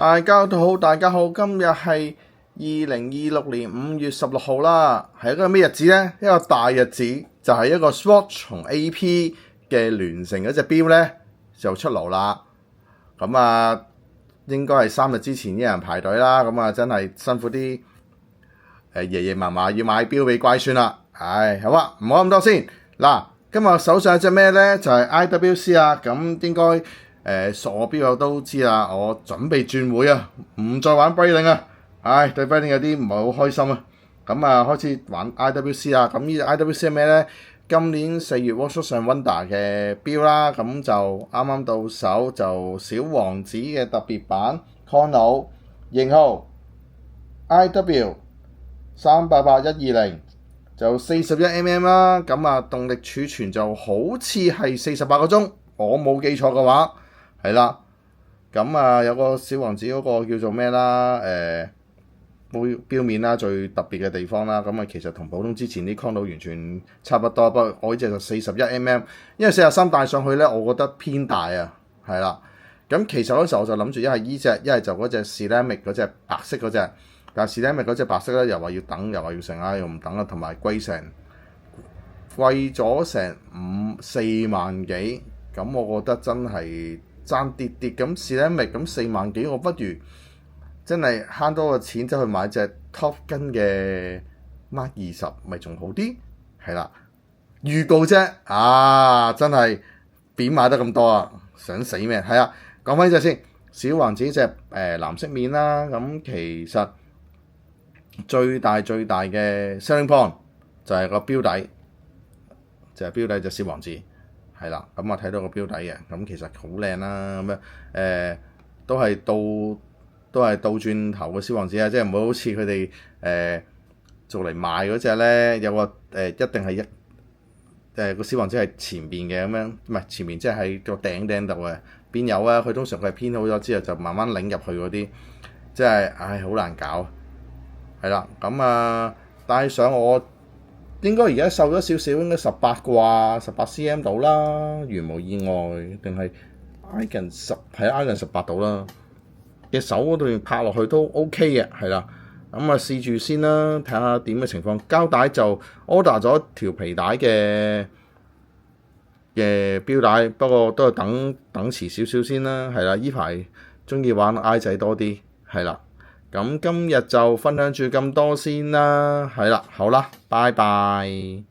大家好，今日係2026年5月16號啦，係一個咩日子呢？一個大日子，就係一個 Swatch 同 AP 嘅聯成嗰隻錶呢就出爐啦。咁應該係3日之前啲人排隊啦，咁真係辛苦啲爺爺嫲嫲要買錶俾乖孫啦。好啊，唔好咁多先。嗱，今日手上有隻咩呢？就係 IWC 啊，咁應該熟我錶友都知啦，我準備轉會啊，唔再玩 Breitling 啊，對 Breitling 有啲唔係好開心啊，咁開始玩 IWC 啊，咁呢隻 IWC 係咩呢？今年4月 Watches and Wonders 嘅錶啦，咁就啱啱到手，就小王子嘅特別版 Chrono 型號 IW388120，就41mm 啦，咁動力儲存就好似係48個鐘，我冇記錯嘅話。係啦，咁有個小王子嗰個叫做咩啦？錶面啦，最特別嘅地方啦，咁其實同普通之前啲 Chrono 完全差不多，不過我呢隻就41mm，因為43戴上去咧，我覺得偏大啊，係啦。咁其實嗰時候我就諗住一係依隻，一係就嗰隻 Ceramic 嗰隻白色嗰隻，但係 Ceramic 嗰隻白色咧又話要等，又話要成啊，又唔等啊，同埋貴咗成4萬幾，咁我覺得真係爭啲啲咁Ceramic咁4萬幾，我不如真係慳多個錢走去買隻 Top Gun 嘅 Mark 20，咪仲好啲？係啦，預告啫，真係扁買得咁多啊，想死咩？係啊，講翻呢隻先，小王子隻藍色面啦，咁其實最大嘅 selling point 就係個錶底，就小王子。係啦，咁睇到個錶底嘅，咁其實好靚啦，咁都係倒轉頭嘅小王子啊，即係唔會好似佢哋做嚟賣嗰隻咧，有個一定係個小王子係前邊嘅咁樣，唔係前面即係喺個頂度嘅，邊有啊？佢通常佢係編好咗之後就慢慢擰入去嗰啲，即係好難搞。係啦，咁戴上我。應該而家瘦咗少少，應該18啩，18cm 到啦，如無意外，定係挨近18到啦。隻手嗰度拍落去都 OK 嘅，係啦。咁試住先啦，睇下點嘅情況。膠帶就 order 咗條皮帶嘅錶帶，不過都係等遲少少先啦，係啦。依排中意玩 I 仔多啲，係啦。咁今日就分享住咁多先啦，係啦，好啦，拜拜。